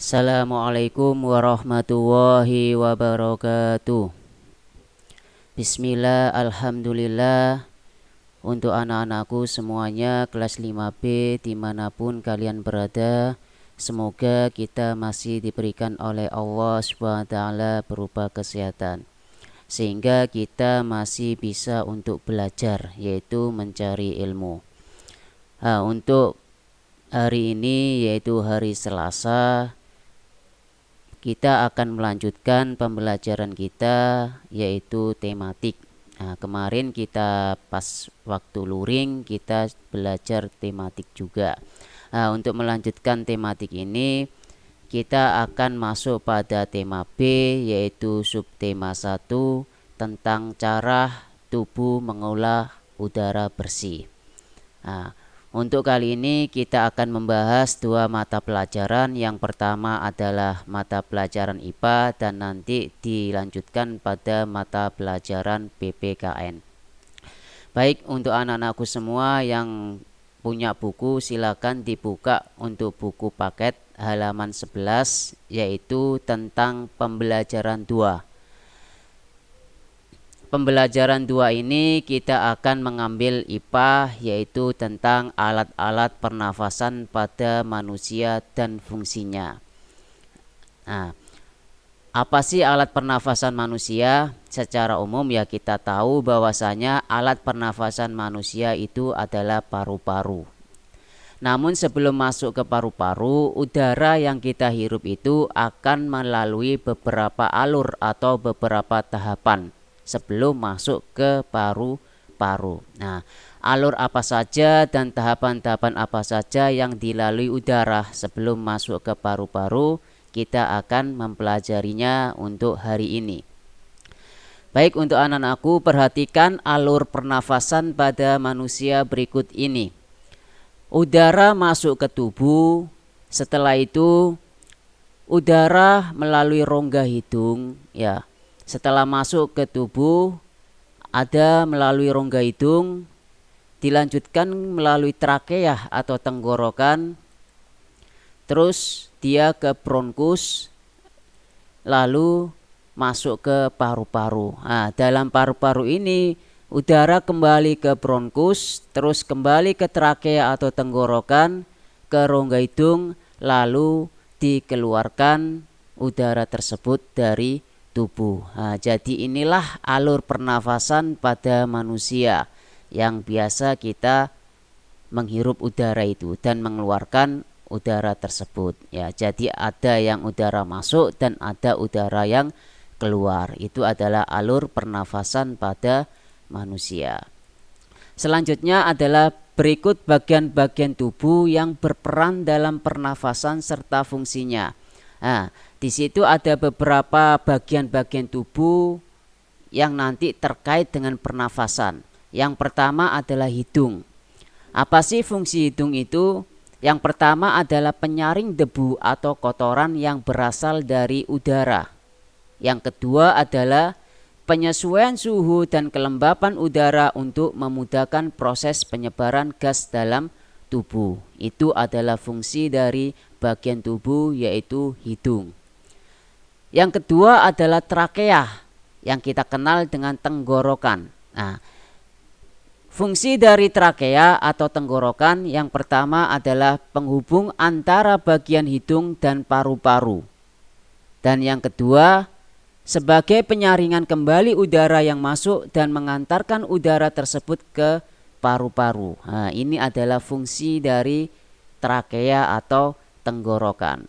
Assalamualaikum warahmatullahi wabarakatuh. Bismillah, alhamdulillah. Untuk anak-anakku semuanya kelas 5B dimanapun kalian berada, semoga kita masih diberikan oleh Allah SWT berupa kesehatan, sehingga kita masih bisa untuk belajar, yaitu mencari ilmu. Untuk hari ini yaitu hari Selasa, kita akan melanjutkan pembelajaran kita yaitu tematik. Kemarin kita pas waktu luring kita belajar tematik juga. Untuk melanjutkan tematik ini kita akan masuk pada tema B yaitu subtema 1 tentang cara tubuh mengolah udara bersih. Untuk kali ini kita akan membahas dua mata pelajaran. Yang pertama adalah mata pelajaran IPA dan nanti dilanjutkan pada mata pelajaran PPKN. Baik, untuk anak-anakku semua yang punya buku silakan dibuka untuk buku paket halaman 11 yaitu tentang pembelajaran 2. Pembelajaran 2 ini kita akan mengambil IPA yaitu tentang alat-alat pernafasan pada manusia dan fungsinya. Apa sih alat pernafasan manusia? Secara umum ya kita tahu bahwasanya alat pernafasan manusia itu adalah paru-paru. Namun sebelum masuk ke paru-paru, udara yang kita hirup itu akan melalui beberapa alur atau beberapa tahapan sebelum masuk ke paru-paru. Alur apa saja dan tahapan-tahapan apa saja yang dilalui udara sebelum masuk ke paru-paru, kita akan mempelajarinya untuk hari ini. Baik, untuk anak-anakku perhatikan alur pernafasan pada manusia berikut ini. Udara masuk ke tubuh, setelah itu udara melalui rongga hidung ya. Setelah masuk ke tubuh, ada melalui rongga hidung, dilanjutkan melalui trakea atau tenggorokan, terus dia ke bronkus, lalu masuk ke paru-paru. Dalam paru-paru ini, udara kembali ke bronkus, terus kembali ke trakea atau tenggorokan, ke rongga hidung, lalu dikeluarkan udara tersebut dari tubuh. Jadi inilah alur pernafasan pada manusia yang biasa kita menghirup udara itu dan mengeluarkan udara tersebut ya. Jadi ada yang udara masuk dan ada udara yang keluar. Itu adalah alur pernafasan pada manusia. Selanjutnya adalah berikut bagian-bagian tubuh yang berperan dalam pernafasan serta fungsinya. Di situ ada beberapa bagian-bagian tubuh yang nanti terkait dengan pernafasan. Yang pertama adalah hidung. Apa sih fungsi hidung itu? Yang pertama adalah penyaring debu atau kotoran yang berasal dari udara. Yang kedua adalah penyesuaian suhu dan kelembapan udara untuk memudahkan proses penyebaran gas dalam tubuh. Itu adalah fungsi dari bagian tubuh yaitu hidung. Yang kedua adalah trakea yang kita kenal dengan tenggorokan. Fungsi dari trakea atau tenggorokan yang pertama adalah penghubung antara bagian hidung dan paru-paru. Dan yang kedua sebagai penyaringan kembali udara yang masuk dan mengantarkan udara tersebut ke paru-paru. Ini adalah fungsi dari trakea atau tenggorokan.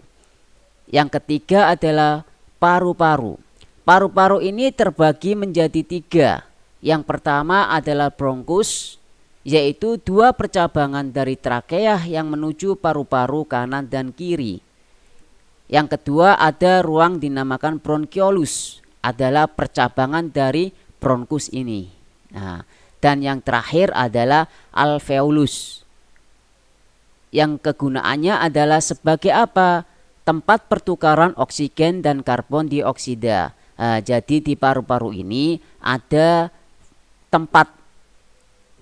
Yang ketiga adalah paru-paru. Paru-paru ini terbagi menjadi 3. Yang pertama adalah bronkus, yaitu 2 percabangan dari trakea yang menuju paru-paru kanan dan kiri. Yang kedua ada ruang dinamakan bronchiolus, adalah percabangan dari bronkus ini. Dan yang terakhir adalah alveolus, yang kegunaannya adalah sebagai apa? Tempat pertukaran oksigen dan karbon dioksida. Jadi di paru-paru ini ada tempat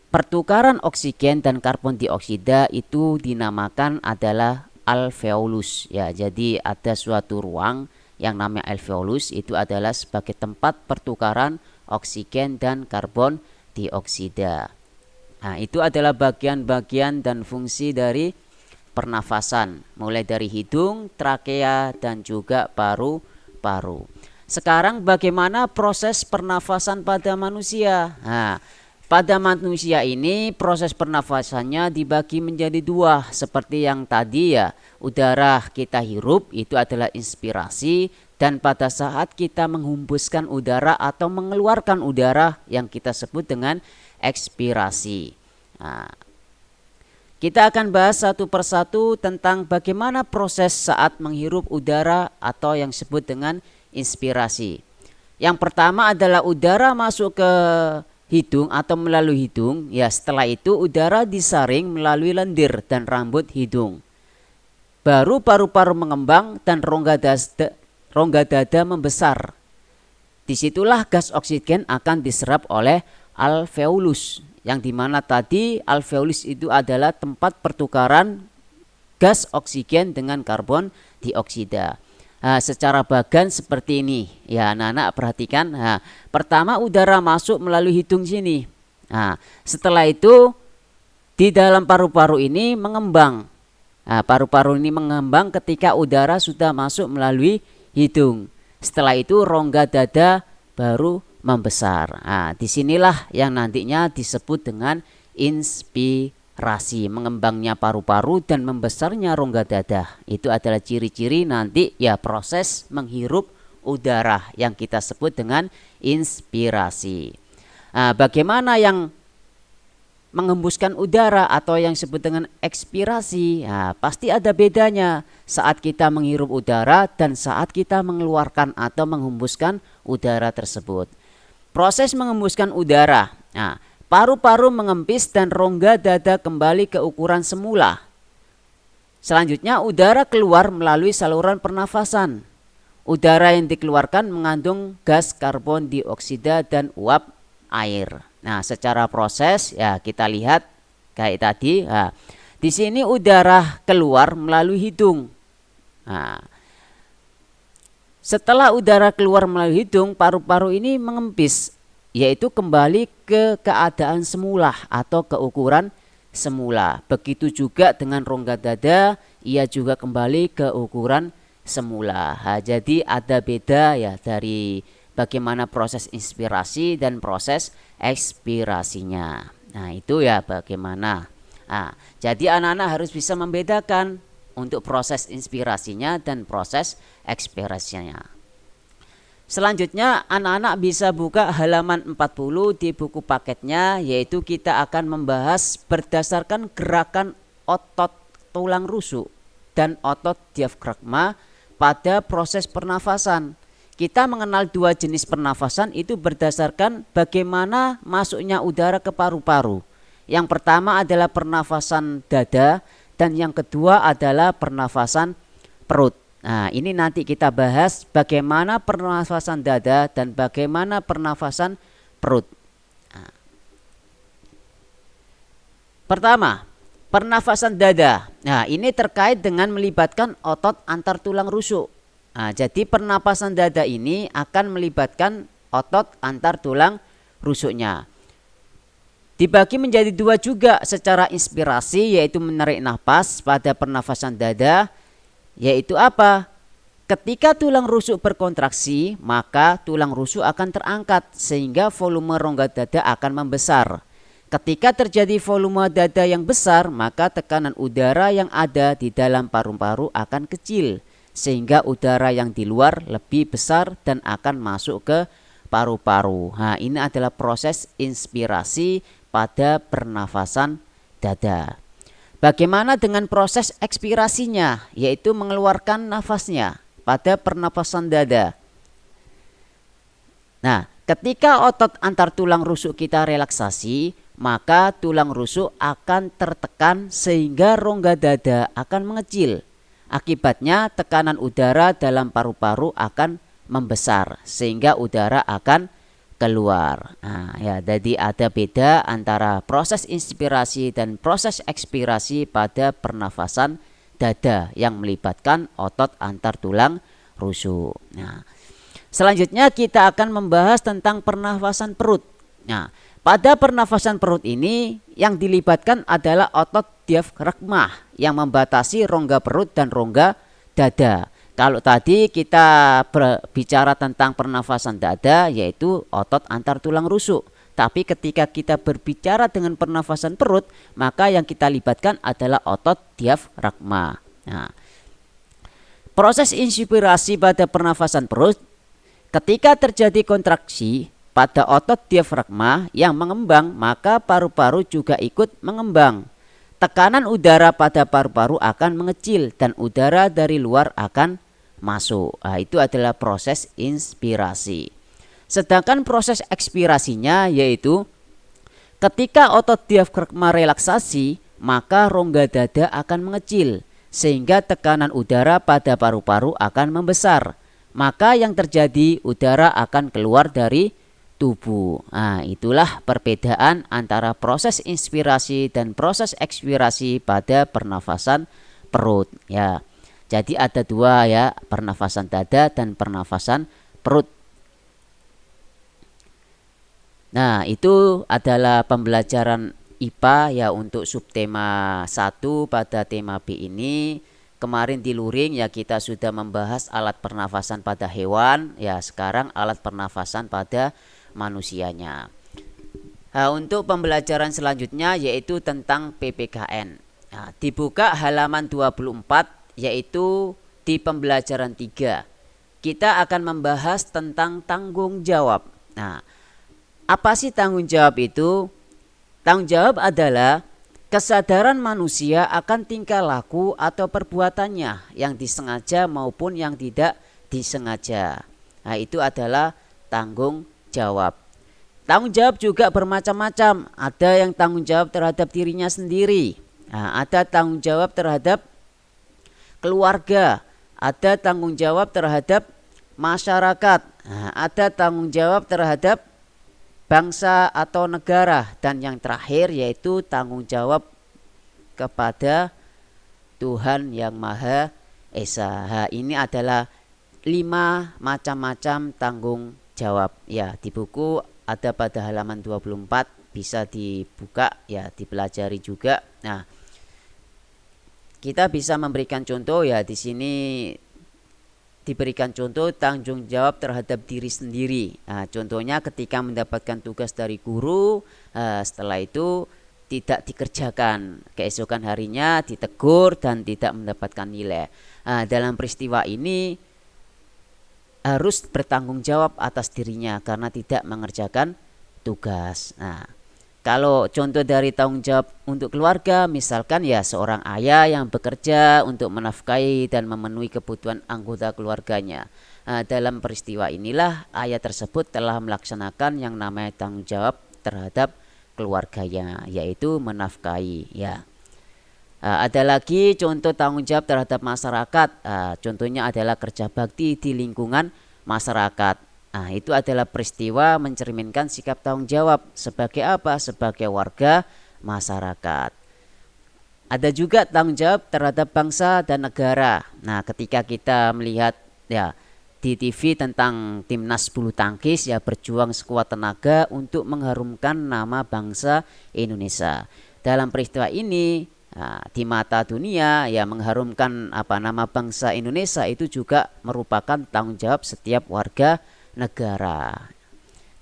pertukaran oksigen dan karbon dioksida, itu dinamakan adalah alveolus ya. Jadi ada suatu ruang yang namanya alveolus, itu adalah sebagai tempat pertukaran oksigen dan karbon dioksida. Nah, itu adalah bagian-bagian dan fungsi dari pernafasan, mulai dari hidung, trakea, dan juga paru-paru. Sekarang bagaimana proses pernafasan pada manusia? Nah, pada manusia ini proses pernafasannya dibagi menjadi dua, seperti yang tadi ya. Udara kita hirup itu adalah inspirasi, dan pada saat kita menghembuskan udara atau mengeluarkan udara yang kita sebut dengan ekspirasi. Nah, kita akan bahas satu persatu tentang bagaimana proses saat menghirup udara atau yang disebut dengan inspirasi. Yang pertama adalah udara masuk ke hidung atau melalui hidung. Ya, setelah itu udara disaring melalui lendir dan rambut hidung. Baru paru-paru mengembang dan rongga dada membesar. Disitulah gas oksigen akan diserap oleh alveolus, yang dimana tadi alveolus itu adalah tempat pertukaran gas oksigen dengan karbon dioksida. Nah, secara bagan seperti ini ya, anak-anak perhatikan. Nah, pertama udara masuk melalui hidung sini. Nah, setelah itu di dalam paru-paru ini mengembang. Nah, paru-paru ini mengembang ketika udara sudah masuk melalui hidung. Setelah itu rongga dada baru membesar. Nah, disinilah yang nantinya disebut dengan inspirasi, mengembangnya paru-paru dan membesarnya rongga dada. Itu adalah ciri-ciri nanti ya proses menghirup udara yang kita sebut dengan inspirasi. Nah, bagaimana yang menghembuskan udara atau yang disebut dengan ekspirasi? Nah, pasti ada bedanya saat kita menghirup udara dan saat kita mengeluarkan atau menghembuskan udara tersebut. Proses menghembuskan udara. Nah, paru-paru mengempis dan rongga dada kembali ke ukuran semula. Selanjutnya udara keluar melalui saluran pernafasan. Udara yang dikeluarkan mengandung gas karbon dioksida dan uap air. Nah, secara proses ya kita lihat kayak tadi. Nah, di sini udara keluar melalui hidung. Nah, setelah udara keluar melalui hidung, paru-paru ini mengempis, yaitu kembali ke keadaan semula atau ke ukuran semula. Begitu juga dengan rongga dada, ia juga kembali ke ukuran semula. Nah, jadi ada beda ya dari bagaimana proses inspirasi dan proses ekspirasinya. Nah, itu ya bagaimana. Nah, jadi anak-anak harus bisa membedakan untuk proses inspirasinya dan proses ekspirasinya. Selanjutnya anak-anak bisa buka halaman 40 di buku paketnya, yaitu kita akan membahas berdasarkan gerakan otot tulang rusuk dan otot diafragma pada proses pernafasan. Kita mengenal dua jenis pernafasan itu berdasarkan bagaimana masuknya udara ke paru-paru. Yang pertama adalah pernafasan dada dan yang kedua adalah pernafasan perut. Nah, ini nanti kita bahas bagaimana pernafasan dada dan bagaimana pernafasan perut. Nah, pertama, pernafasan dada. Nah, ini terkait dengan melibatkan otot antar tulang rusuk. Nah, jadi pernapasan dada ini akan melibatkan otot antar tulang rusuknya. Dibagi menjadi dua juga secara inspirasi, yaitu menarik nafas pada pernafasan dada, yaitu apa? Ketika tulang rusuk berkontraksi, maka tulang rusuk akan terangkat sehingga volume rongga dada akan membesar. Ketika terjadi volume dada yang besar, maka tekanan udara yang ada di dalam paru-paru akan kecil, sehingga udara yang di luar lebih besar dan akan masuk ke paru-paru. Nah, ini adalah proses inspirasi pada pernafasan dada. Bagaimana dengan proses ekspirasinya, yaitu mengeluarkan nafasnya pada pernafasan dada. Nah, ketika otot antar tulang rusuk kita relaksasi, maka tulang rusuk akan tertekan sehingga rongga dada akan mengecil. Akibatnya tekanan udara dalam paru-paru akan membesar sehingga udara akan keluar. Nah, ya, jadi ada beda antara proses inspirasi dan proses ekspirasi pada pernafasan dada yang melibatkan otot antar tulang rusuk. Nah, selanjutnya kita akan membahas tentang pernafasan perut. Nah, pada pernafasan perut ini yang dilibatkan adalah otot diafragma yang membatasi rongga perut dan rongga dada. Kalau tadi kita berbicara tentang pernafasan dada yaitu otot antar tulang rusuk. Tapi ketika kita berbicara dengan pernafasan perut, maka yang kita libatkan adalah otot diafragma. Nah, proses inspirasi pada pernafasan perut, ketika terjadi kontraksi pada otot diafragma yang mengembang, maka paru-paru juga ikut mengembang. Tekanan udara pada paru-paru akan mengecil dan udara dari luar akan masuk. Nah, itu adalah proses inspirasi. Sedangkan proses ekspirasinya yaitu ketika otot diafragma relaksasi, maka rongga dada akan mengecil sehingga tekanan udara pada paru-paru akan membesar. Maka yang terjadi udara akan keluar dari tubuh. Nah, itulah perbedaan antara proses inspirasi dan proses ekspirasi pada pernafasan perut ya. Jadi ada dua ya, pernafasan dada dan pernafasan perut. Nah, itu adalah pembelajaran IPA ya untuk subtema 1 pada tema B ini. Kemarin di luring ya kita sudah membahas alat pernafasan pada hewan, ya sekarang alat pernafasan pada manusianya. Nah, untuk pembelajaran selanjutnya yaitu tentang PPKN. Nah, dibuka halaman 24 yaitu di pembelajaran 3. Kita akan membahas tentang tanggung jawab. Nah, apa sih tanggung jawab itu? Tanggung jawab adalah kesadaran manusia akan tingkah laku atau perbuatannya yang disengaja maupun yang tidak disengaja. Nah, itu adalah tanggung jawab. Tanggung jawab juga bermacam-macam. Ada yang tanggung jawab terhadap dirinya sendiri. Nah, ada tanggung jawab terhadap keluarga. Ada tanggung jawab terhadap masyarakat. Nah, ada tanggung jawab terhadap bangsa atau negara, dan yang terakhir yaitu tanggung jawab kepada Tuhan yang Maha Esa. Ini adalah 5 macam-macam tanggung jawab ya. Di buku ada pada halaman 24, bisa dibuka ya, dipelajari juga. Nah, kita bisa memberikan contoh ya, di sini diberikan contoh tanggung jawab terhadap diri sendiri. Nah, contohnya ketika mendapatkan tugas dari guru, setelah itu tidak dikerjakan, keesokan harinya ditegur dan tidak mendapatkan nilai. Nah, dalam peristiwa ini harus bertanggung jawab atas dirinya karena tidak mengerjakan tugas. Nah, kalau contoh dari tanggung jawab untuk keluarga, misalkan ya seorang ayah yang bekerja untuk menafkahi dan memenuhi kebutuhan anggota keluarganya. Nah, dalam peristiwa inilah ayah tersebut telah melaksanakan yang namanya tanggung jawab terhadap keluarganya, yaitu menafkahi ya. Ada lagi contoh tanggung jawab terhadap masyarakat. Contohnya adalah kerja bakti di lingkungan masyarakat. Nah, itu adalah peristiwa mencerminkan sikap tanggung jawab sebagai apa? Sebagai warga masyarakat. Ada juga tanggung jawab terhadap bangsa dan negara. Nah, ketika kita melihat ya di TV tentang timnas bulu tangkis ya berjuang sekuat tenaga untuk mengharumkan nama bangsa Indonesia. Dalam peristiwa ini di mata dunia ya mengharumkan nama bangsa Indonesia itu juga merupakan tanggung jawab setiap warga negara.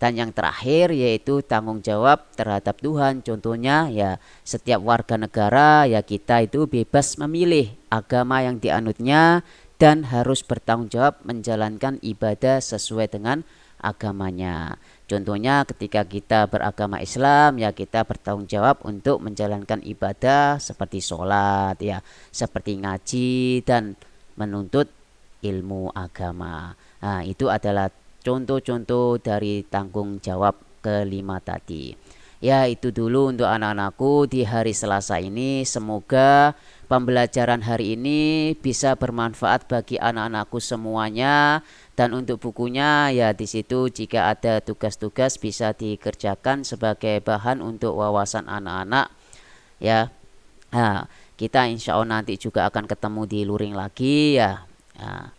Dan yang terakhir yaitu tanggung jawab terhadap Tuhan. Contohnya ya setiap warga negara ya kita itu bebas memilih agama yang dianutnya dan harus bertanggung jawab menjalankan ibadah sesuai dengan agamanya. Contohnya ketika kita beragama Islam ya kita bertanggung jawab untuk menjalankan ibadah seperti sholat ya, seperti ngaji dan menuntut ilmu agama. Nah, itu adalah contoh-contoh dari tanggung jawab kelima tadi. Ya, itu dulu untuk anak-anakku di hari Selasa ini. Semoga pembelajaran hari ini bisa bermanfaat bagi anak-anakku semuanya. Dan untuk bukunya ya di situ jika ada tugas-tugas bisa dikerjakan sebagai bahan untuk wawasan anak-anak ya. Nah, Kita insya Allah nanti juga akan ketemu di luring lagi ya. Nah,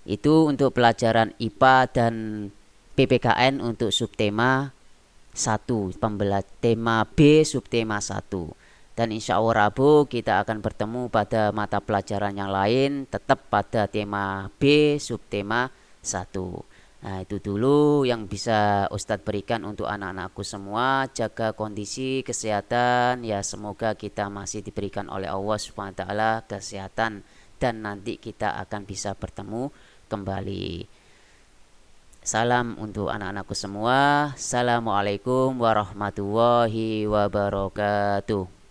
itu untuk pelajaran IPA dan PPKN untuk subtema 1, tema B subtema 1. Dan insya Allah Rabu kita akan bertemu pada mata pelajaran yang lain tetap pada tema B subtema 1. Nah, itu dulu yang bisa Ustadz berikan untuk anak-anakku semua. Jaga kondisi kesehatan ya, semoga kita masih diberikan oleh Allah Subhanahu wa taala kesehatan dan nanti kita akan bisa bertemu kembali. Salam untuk anak-anakku semua. Assalamualaikum warahmatullahi wabarakatuh.